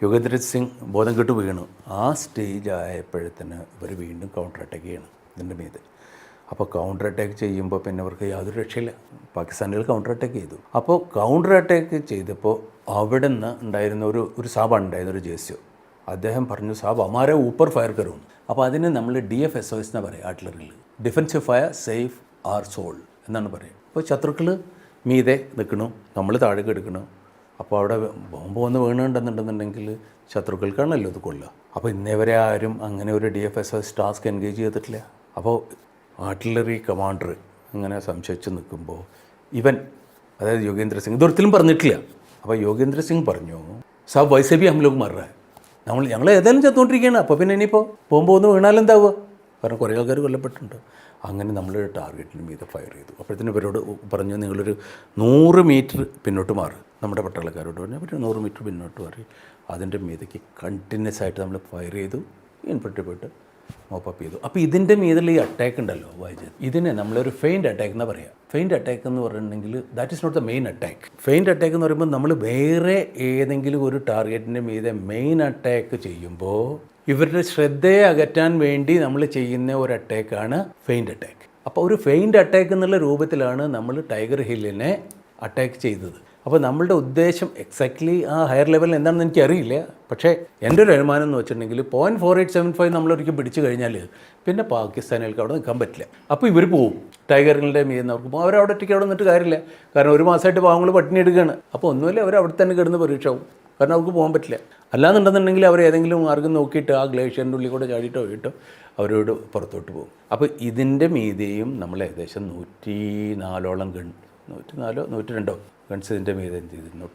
യോഗേന്ദ്ര സിംഗ് ബോധം കെട്ട് വീണു. ആ സ്റ്റേജ് ആയപ്പോഴത്തേന് ഇവർ വീണ്ടും കൗണ്ടർ അറ്റാക്ക് ചെയ്യണം ഇതിൻ്റെ മീത്. അപ്പോൾ കൗണ്ടർ അറ്റാക്ക് ചെയ്യുമ്പോൾ പിന്നെ അവർക്ക് യാതൊരു രക്ഷയില്ല. പാകിസ്ഥാനികൾ കൗണ്ടർ അറ്റാക്ക് ചെയ്തു. അപ്പോൾ കൗണ്ടർ അറ്റാക്ക് ചെയ്തപ്പോൾ അവിടെ നിന്ന് ഉണ്ടായിരുന്ന ഒരു സാബാണ് ഉണ്ടായിരുന്ന ഒരു ജേസ്യോ. അദ്ദേഹം പറഞ്ഞു, സാബ് അമാരെ ഊപ്പർ ഫയർ കരും. അപ്പോൾ അതിന് നമ്മൾ DFSOS എന്നാണ് പറയുക ആർട്ടിലറിയിൽ. Defensive fire save our soul എന്നാണ് പറയുക. അപ്പോൾ ശത്രുക്കൾ മീതെ നിൽക്കണം, നമ്മൾ താഴേക്ക് എടുക്കണം. അപ്പോൾ അവിടെ ബോംബ് വന്ന് വീണുണ്ടെന്നുണ്ടെന്നുണ്ടെങ്കിൽ ശത്രുക്കൾക്കാണല്ലോ ഇത് കൊള്ളുക. അപ്പോൾ ഇന്നേ വരെ ആരും അങ്ങനെ ഒരു DFSOS ടാസ്ക് എൻഗേജ് ചെയ്തിട്ടില്ല. അപ്പോൾ ആർട്ടിലറി കമാൻഡർ ഇങ്ങനെ സംശയിച്ച് നിൽക്കുമ്പോൾ ഇവൻ, അതായത് യോഗേന്ദ്ര സിംഗ് ഇതൊരിക്കലും പറഞ്ഞിട്ടില്ല. അപ്പോൾ യോഗേന്ദ്ര സിംഗ് പറഞ്ഞു, സാബ് വൈസെ ബി ഹം ലോഗ് മർ രഹാ ഹൈ. ഞങ്ങൾ ഏതായാലും ചെന്നുകൊണ്ടിരിക്കുകയാണ്. അപ്പോൾ പിന്നെ ഇനിയിപ്പോൾ ബോംബ് വന്ന് വീണാലെന്താവുക? കാരണം കുറേ ആൾക്കാർ കൊല്ലപ്പെട്ടിട്ടുണ്ട്. അങ്ങനെ നമ്മളൊരു ടാർഗറ്റിന് മീതെ ഫയർ ചെയ്തു. അപ്പോഴത്തേനും ഇവരോട് പറഞ്ഞു, നിങ്ങളൊരു 100 മീറ്റർ പിന്നോട്ട് മാറി. നമ്മുടെ പട്ടാളക്കാരോട് പറഞ്ഞു, അവർ 100 മീറ്റർ പിന്നോട്ട് മാറി. അതിൻ്റെ മീതേക്ക് കണ്ടിന്യൂസ് ആയിട്ട് നമ്മൾ ഫയർ ചെയ്തു. ഇൻപെട്ട് പോയിട്ട് മോപ്പപ്പ് ചെയ്തു. അപ്പോൾ ഇതിൻ്റെ മീതിൽ ഈ അറ്റാക്ക് ഉണ്ടല്ലോ വായിച്ചത്, ഇതിനെ നമ്മളൊരു ഫെയിൻഡ് അറ്റാക്ക് എന്ന് പറയുക. ഫെയിൻഡ് അറ്റാക്ക് എന്ന് പറഞ്ഞിട്ടുണ്ടെങ്കിൽ that is not the main attack. Feigned attack എന്ന് പറയുമ്പോൾ നമ്മൾ വേറെ ഏതെങ്കിലും ഒരു ടാർഗറ്റിൻ്റെ മീതെ മെയിൻ അറ്റാക്ക് ചെയ്യുമ്പോൾ ഇവരുടെ ശ്രദ്ധയെ അകറ്റാൻ വേണ്ടി നമ്മൾ ചെയ്യുന്ന ഒരു അറ്റാക്കാണ് ഫെയിൻഡ് അറ്റാക്ക്. അപ്പോൾ ഒരു ഫെയിൻഡ് അറ്റാക്ക് എന്നുള്ള രൂപത്തിലാണ് നമ്മൾ ടൈഗർ ഹില്ലിനെ അറ്റാക്ക് ചെയ്തത്. അപ്പോൾ നമ്മളുടെ ഉദ്ദേശം എക്സാക്ട്ലി ആ ഹയർ ലെവലിൽ എന്താണെന്ന് എനിക്കറിയില്ല. പക്ഷേ എൻ്റെ ഒരു അനുമാനം എന്ന് വെച്ചിട്ടുണ്ടെങ്കിൽ 0.4875 നമ്മളൊരിക്കൽ പിടിച്ചു കഴിഞ്ഞാൽ പിന്നെ പാകിസ്ഥാനികൾക്ക് അവിടെ നിൽക്കാൻ പറ്റില്ല. അപ്പോൾ ഇവർ പോവും, ടൈഗറുകളുടെ മീതുന്നവർക്ക് പോകും. അവരവിടെ ഒറ്റയ്ക്ക് അവിടെ നിന്നിട്ട് കാര്യമില്ല. കാരണം ഒരു മാസമായിട്ട് പാവങ്ങൾ പട്ടിണി എടുക്കുകയാണ്. അപ്പോൾ ഒന്നുമില്ല, അവർ അവിടെ തന്നെ കിടന്ന് പരീക്ഷാവും. കാരണം അവർക്ക് പോകാൻ പറ്റില്ല. അല്ലാന്നുണ്ടെന്നുണ്ടെങ്കിൽ അവർ ഏതെങ്കിലും മാർഗം നോക്കിയിട്ട് ആ ഗ്ലേഷ്യറിൻ്റെ ഉള്ളിൽ കൂടെ ചാടിയിട്ടോ പോയിട്ടോ അവരോട് പുറത്തോട്ട് പോകും. അപ്പോൾ ഇതിൻ്റെ മീതെയും നമ്മൾ ഏകദേശം 104ഓളം 104 102 ഗൺസ് ഇതിൻ്റെ മീതെ എന്ത് ചെയ്തിരുന്നു,